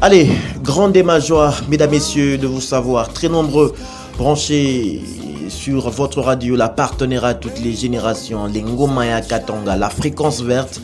Allez, grande est ma joie, mesdames, messieurs, de vous savoir très nombreux branchés sur votre radio, la partenaire à toutes les générations, les Ngomaya Katanga, la fréquence verte,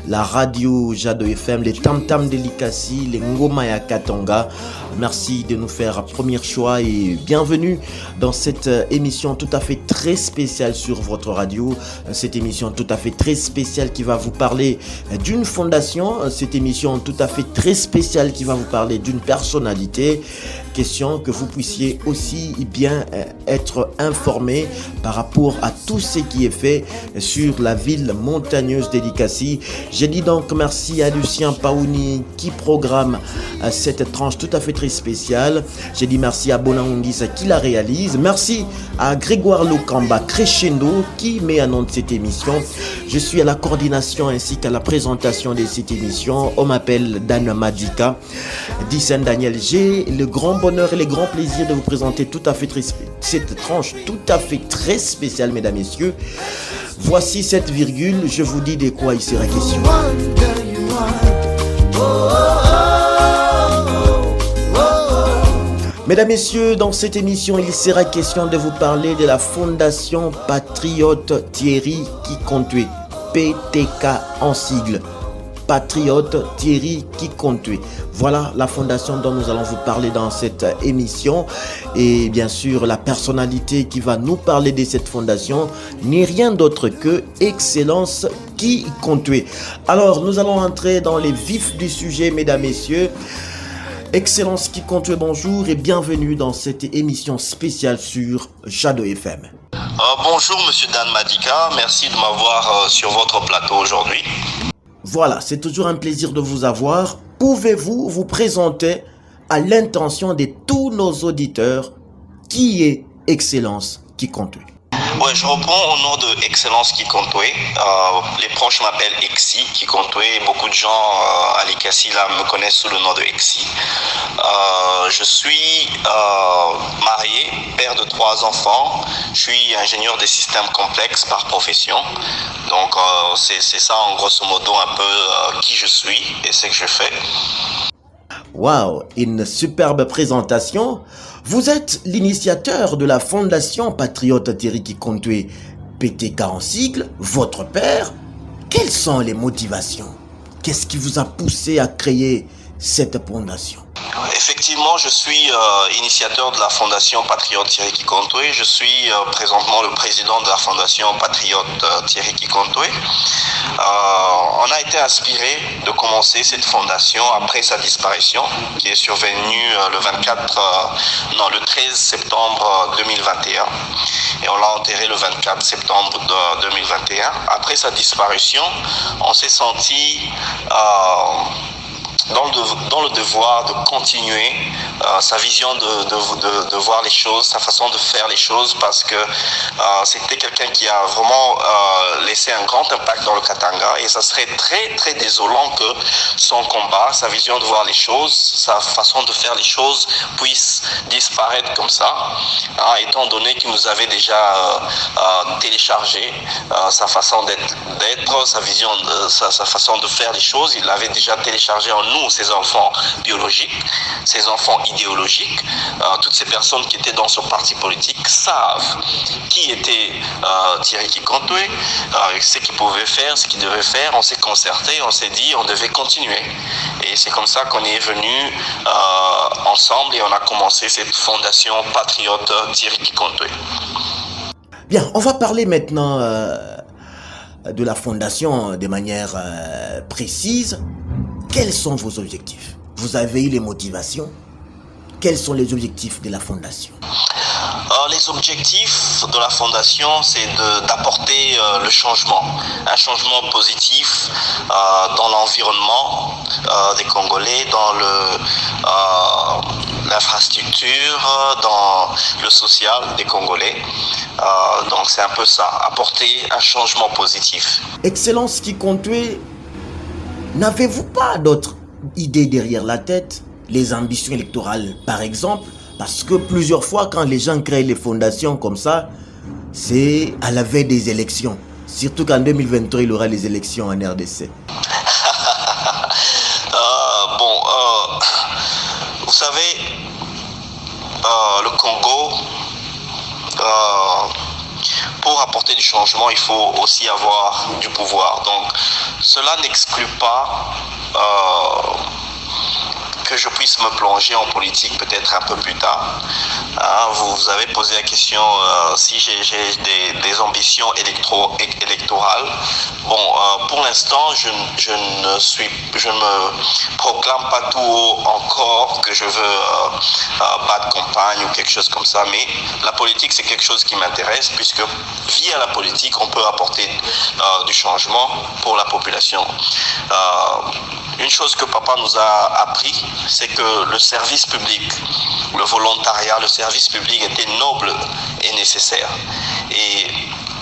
la radio Jado FM, les Tam Tam Delicassi, les Ngomaya Katanga. Merci de nous faire premier choix et bienvenue dans cette émission tout à fait très spéciale sur votre radio. Cette émission tout à fait très spéciale qui va vous parler d'une fondation. Cette émission tout à fait très spéciale qui va vous parler d'une personnalité. Question que vous puissiez aussi bien être informé par rapport à tout ce qui est fait sur la ville montagneuse d'Elikassi. Je dis donc merci à Lucien Paouni qui programme cette tranche tout à fait très spéciale. Je dis merci à Bonaungisa qui la réalise. Merci à Grégoire Lokamba Crescendo qui met en onde cette émission. Je suis à la coordination ainsi qu'à la présentation de cette émission. On m'appelle Dan Madika. Dit Saint Daniel, j'ai le grand bonheur et le grand plaisir de vous présenter tout à fait cette tranche tout à fait très spéciale, mesdames, messieurs. Voici cette virgule, je vous dis de quoi il sera question. Mesdames, messieurs, dans cette émission, il sera question de vous parler de la Fondation Patriote Thierry Kikontué, PTK en sigle. Patriote Thierry Kikontué. Voilà la fondation dont nous allons vous parler dans cette émission. Et bien sûr, la personnalité qui va nous parler de cette fondation n'est rien d'autre que Excellence Kikontué. Alors, nous allons entrer dans les vifs du sujet, mesdames, messieurs. Excellence Kikontué, bonjour et bienvenue dans cette émission spéciale sur Jado FM. Bonjour, monsieur Dan Madika. Merci de m'avoir sur votre plateau aujourd'hui. Voilà, c'est toujours un plaisir de vous avoir. Pouvez-vous vous présenter à l'intention de tous nos auditeurs qui est Excellence Kikontué? Ouais, je reprends au nom de Excellence Kikontué. Les proches m'appellent Exi Kikontué. Beaucoup de gens à Likassi là me connaissent sous le nom de Exi. Je suis marié, père de 3 enfants. Je suis ingénieur des systèmes complexes par profession. Donc c'est ça en grosso modo un peu qui je suis et ce que je fais. Waouh, une superbe présentation. Vous êtes l'initiateur de la Fondation Patriote Thierry Kikontué, PTK en sigle, votre père. Quelles sont les motivations? Qu'est-ce qui vous a poussé à créer cette fondation? Effectivement, je suis initiateur de la Fondation Patriote Thierry Kikontué. Je suis présentement le président de la Fondation Patriote Thierry Kikontué. On a été inspiré de commencer cette fondation après sa disparition, qui est survenue le 13 septembre 2021. Et on l'a enterré le 24 septembre 2021. Après sa disparition, on s'est senti dans le devoir de continuer sa vision de voir les choses, sa façon de faire les choses, parce que c'était quelqu'un qui a vraiment laissé un grand impact dans le Katanga, et ça serait très très désolant que son combat, sa vision de voir les choses, sa façon de faire les choses puisse disparaître comme ça, étant donné qu'il nous avait déjà téléchargé sa façon d'être, sa vision, sa façon de faire les choses. Il l'avait déjà téléchargé en nous, ses enfants biologiques, ses enfants idéologiques. Toutes ces personnes qui étaient dans ce parti politique savent qui était Thierry Kikontué, ce qu'il pouvait faire, ce qu'il devait faire. On s'est concerté, on s'est dit on devait continuer. Et c'est comme ça qu'on est venu ensemble et on a commencé cette fondation Patriote Thierry Kikontué. Bien, on va parler maintenant de la fondation de manière précise. Quels sont vos objectifs? Vous avez eu les motivations? Quels sont les objectifs de la fondation? Les objectifs de la fondation, c'est d'apporter le changement, un changement positif dans l'environnement des Congolais, dans l'infrastructure, dans le social des Congolais. Donc c'est un peu ça, apporter un changement positif. Excellence Kikontué, n'avez-vous pas d'autres idées derrière la tête? Les ambitions électorales, par exemple? Parce que plusieurs fois, quand les gens créent les fondations comme ça, c'est à la veille des élections. Surtout qu'en 2023, il y aura les élections en RDC. savez, le Congo, pour apporter du changement, il faut aussi avoir du pouvoir. Donc, cela n'exclut pas que je puisse me plonger en politique peut-être un peu plus tard. Vous avez posé la question si j'ai des ambitions électorales. Bon, pour l'instant, je ne me proclame pas tout haut encore que je veux battre campagne ou quelque chose comme ça, mais la politique, c'est quelque chose qui m'intéresse, puisque via la politique, on peut apporter du changement pour la population. Une chose que papa nous a appris, c'est que le service public, le volontariat, le service public était noble et nécessaire. Et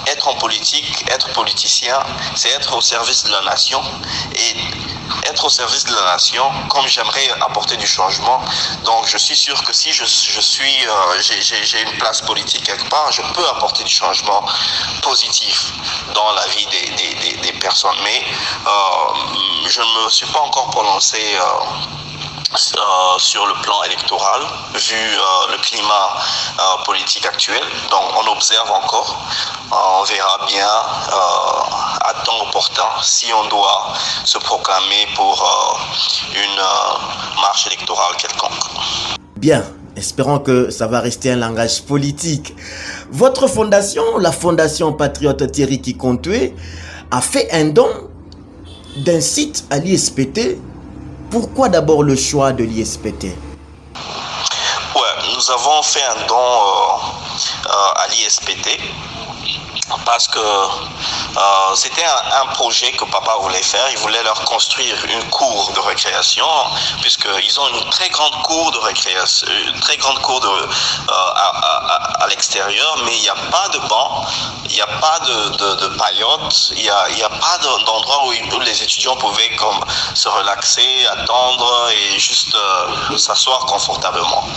être en politique, être politicien, c'est être au service de la nation. Et être au service de la nation, comme j'aimerais apporter du changement, donc je suis sûr que si j'ai une place politique quelque part, je peux apporter du changement positif dans la vie des personnes. Mais je ne me suis pas encore prononcé sur le plan électoral, vu le climat politique actuel. Donc on observe encore, on verra bien à temps opportun si on doit se proclamer pour une marche électorale quelconque. Bien, espérons que ça va rester un langage politique. Votre fondation, la Fondation Patriote Thierry Kikontoué, a fait un don d'un site à l'ISPT. Pourquoi d'abord le choix de l'ISPT? Ouais, nous avons fait un don à l'ISPT parce que c'était un projet que papa voulait faire. Il voulait leur construire une cour de récréation, puisqu'ils ont une très grande cour de récréation, une très grande cour à l'extérieur, mais il n'y a pas de banc, il n'y a pas de paillotes, il n'y a pas d'endroit où les étudiants pouvaient comme se relaxer, attendre et juste s'asseoir confortablement.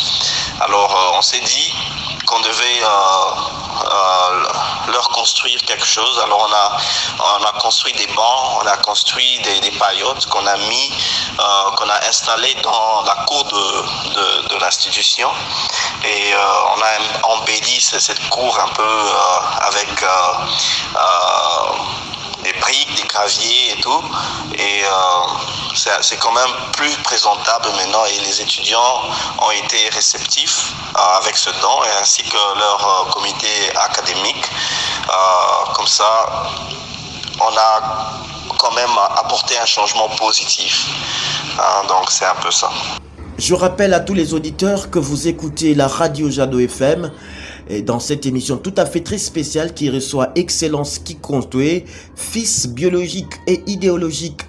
Alors on s'est dit qu'on devait leur construire quelque chose. Alors on a construit des bancs, on a construit des paillotes qu'on a mis, qu'on a installées dans la cour de l'institution, et on a embelli cette cour un peu avec des briques, des graviers et tout, et c'est quand même plus présentable maintenant, et les étudiants ont été réceptifs avec ce don, et ainsi que leur comité académique. Comme ça, on a quand même apporté un changement positif. Donc c'est un peu ça. Je rappelle à tous les auditeurs que vous écoutez la radio Jado FM, et dans cette émission tout à fait très spéciale qui reçoit Excellence Kikontoué, fils biologique et idéologique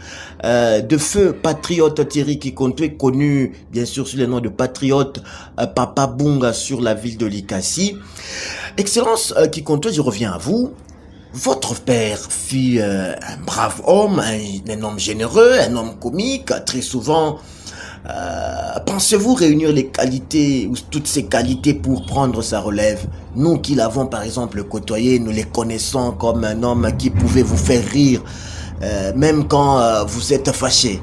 de feu patriote Thierry Kikontoué, connu bien sûr sous le nom de patriote Papa Bunga sur la ville de Likasi. Excellence Kikontoué, je reviens à vous. Votre père fut un brave homme, un homme généreux, un homme comique, très souvent. Pensez-vous réunir les qualités ou toutes ces qualités pour prendre sa relève? Nous qui l'avons par exemple côtoyé, nous les connaissons comme un homme qui pouvait vous faire rire, même quand vous êtes fâché.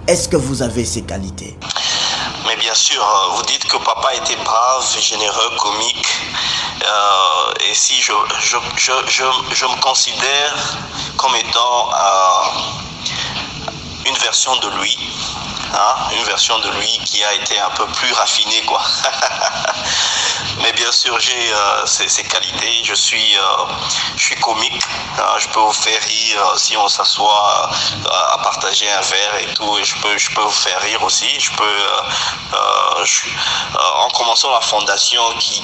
Est-ce que vous avez ces qualités? Mais bien sûr, vous dites que papa était brave, généreux, comique, et si je me considère comme étant une version de lui. Une version de lui qui a été un peu plus raffinée, quoi. Mais bien sûr, j'ai ces qualités. Je suis comique. Je peux vous faire rire si on s'assoit à partager un verre et tout. Et je peux vous faire rire aussi. En commençant la fondation qui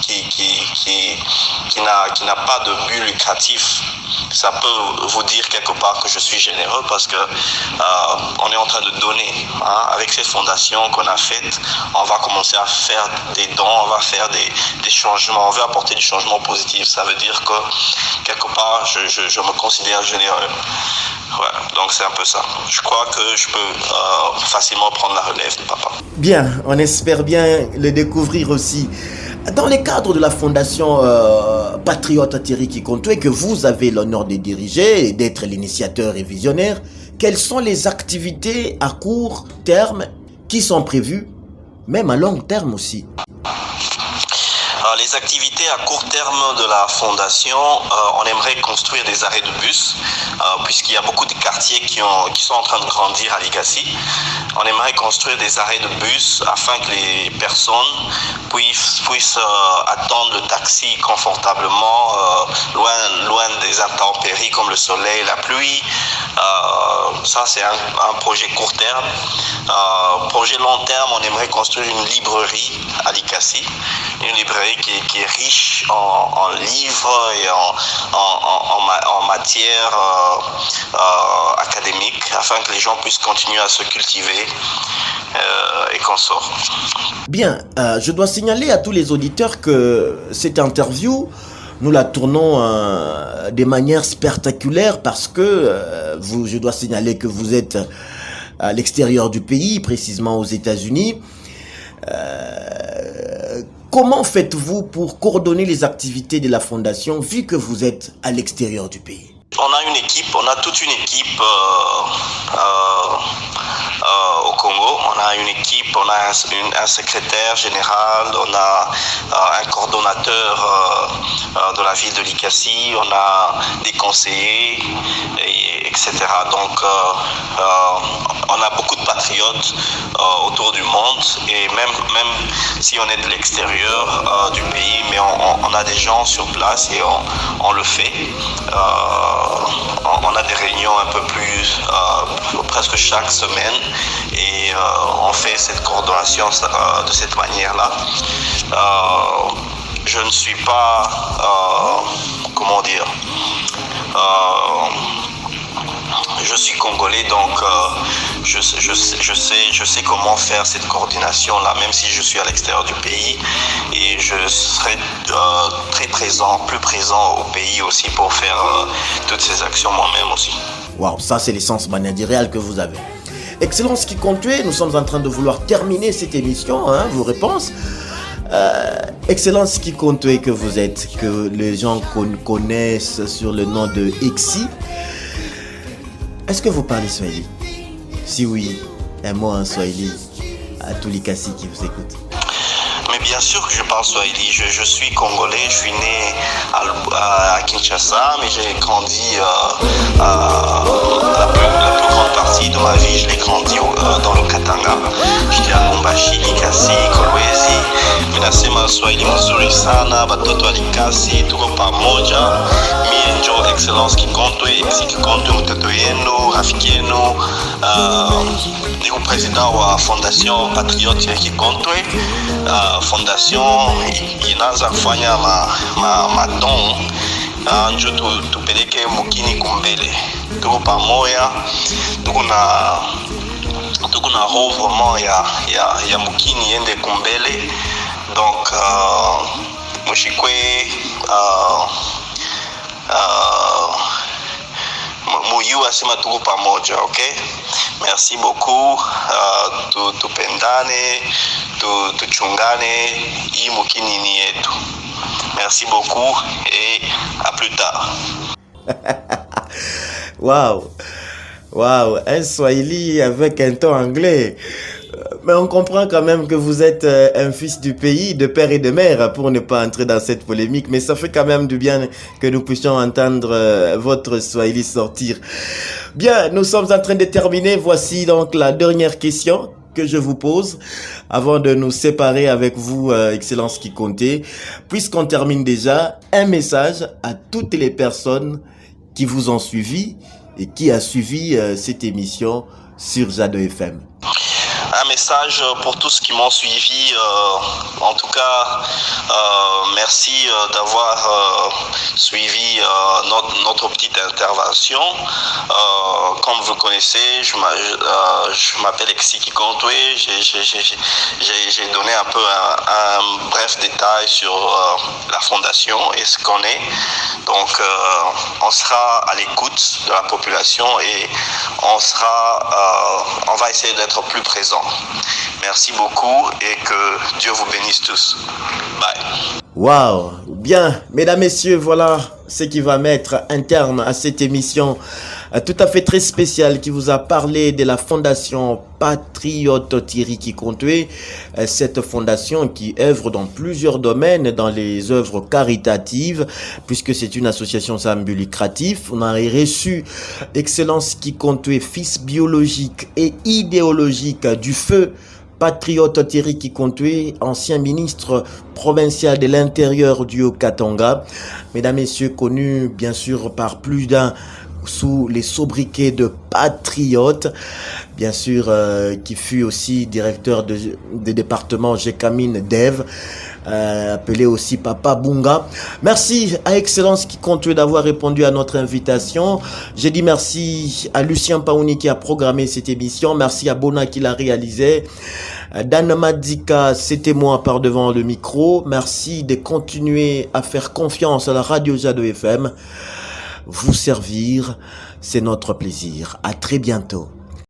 n'a pas de but lucratif, ça peut vous dire quelque part que je suis généreux, parce que on est en train de donner. Avec cette fondation qu'on a faite, on va commencer à faire des dons, on va faire des changements, on veut apporter du changement positif. Ça veut dire que quelque part, je me considère généreux. Ouais, donc c'est un peu ça. Je crois que je peux facilement prendre la relève de papa. Bien, on espère bien le découvrir aussi. Dans le cadre de la fondation Patriote Thierry Kikontoué, que vous avez l'honneur de diriger et d'être l'initiateur et visionnaire, quelles sont les activités à court terme qui sont prévues, même à long terme aussi. Les activités à court terme de la fondation, on aimerait construire des arrêts de bus, puisqu'il y a beaucoup de quartiers qui sont en train de grandir à Likasi. On aimerait construire des arrêts de bus afin que les personnes puissent attendre le taxi confortablement, loin des intempéries comme le soleil, la pluie. Ça, c'est un projet court terme. Projet long terme, on aimerait construire une librairie à Likasi, une librairie qui est riche en livres et en matière académique, afin que les gens puissent continuer à se cultiver et qu'on sort. Bien, je dois signaler à tous les auditeurs que cette interview, nous la tournons de manière spectaculaire parce que je dois signaler que vous êtes à l'extérieur du pays, précisément aux États-Unis. Comment faites-vous pour coordonner les activités de la fondation vu que vous êtes à l'extérieur du pays? On a une équipe, on a toute une équipe au Congo. On a une équipe, on a un secrétaire général, on a un coordonnateur de la ville de Likasi, on a des conseillers, etc. Donc, on a beaucoup de patriotes autour du monde, et même si on est de l'extérieur du pays, mais on a des gens sur place et on le fait. On a des réunions un peu plus, presque chaque semaine, et on fait cette coordination de cette manière-là. Je ne suis pas, comment dire, je suis congolais, donc je sais comment faire cette coordination-là, même si je suis à l'extérieur du pays, et je serai très présent, plus présent au pays aussi pour faire toutes ces actions moi-même aussi. Waouh, ça c'est l'essence managériale que vous avez. Excellence qui compte, nous sommes en train de vouloir terminer cette émission, vos réponses. Excellence qui compte que vous êtes, que les gens connaissent sur le nom de Exi. Est-ce que vous parlez Swahili? Si oui, un mot en Swahili à tous les Kassi qui vous écoutent. Mais bien sûr que je parle Swahili. Je suis congolais, je suis né à Kinshasa, mais j'ai grandi la plus grande partie de ma vie, je l'ai grandi dans le Katanga. J'étais à Lubumbashi, Likasi, Kolwezi. Minasema Swahili mzuri sana, batoto wa Likasi, tuko pamoja. Mie njo Excellence Kikontwe, Exi Kikontwe, mtoto yenu, rafiki yenu. Niko president wa Fondation Patriote Kikontwe. Fondation inaanza kufanya madon njo tupeleke mukini kumbele. Tuko pamoja, tuko na roho vraiment ya mukini yende kumbele. Donc mushikwe muyu asema tuko pamoja, okay? Merci beaucoup. Tupendane, tuchungane, hii mukini ni yetu. Merci beaucoup et à plus tard. Waouh, un Swahili avec un ton anglais. Mais on comprend quand même que vous êtes un fils du pays, de père et de mère, pour ne pas entrer dans cette polémique. Mais ça fait quand même du bien que nous puissions entendre votre Swahili sortir. Bien, nous sommes en train de terminer. Voici donc la dernière question que je vous pose avant de nous séparer avec vous, Excellence qui comptait. Puisqu'on termine déjà, un message à toutes les personnes qui vous ont suivi et qui a suivi cette émission sur Jado FM. Un message pour tous qui m'ont suivi. En tout cas, merci d'avoir suivi notre petite intervention. Comme vous connaissez, je m'appelle Exi Kikontwe. J'ai donné un peu un bref détail sur la fondation et ce qu'on est. Donc, on sera à l'écoute de la population et on va essayer d'être plus présent. Merci beaucoup et que Dieu vous bénisse tous. Bye. Wow, bien, mesdames, messieurs, voilà ce qui va mettre un terme à cette émission tout à fait très spécial qui vous a parlé de la fondation Patriote Thierry Kikontué, cette fondation qui œuvre dans plusieurs domaines, dans les œuvres caritatives, puisque c'est une association sans but lucratif. On a reçu Excellence Kikontué, fils biologique et idéologique du feu, Patriote Thierry Kikontué, ancien ministre provincial de l'Intérieur du Haut-Katanga. Mesdames, Messieurs, connu bien sûr par plus d'un sous les sobriquets de Patriote, bien sûr, qui fut aussi directeur des départements Gécamine Dev, appelé aussi Papa Bunga. Merci à Excellence Kikontué d'avoir répondu à notre invitation. J'ai dit merci à Lucien Paouni qui a programmé cette émission. Merci à Bona qui l'a réalisé. Dan Madika, c'était moi par devant le micro. Merci de continuer à faire confiance à la radio Jado FM. Vous servir, c'est notre plaisir. À très bientôt.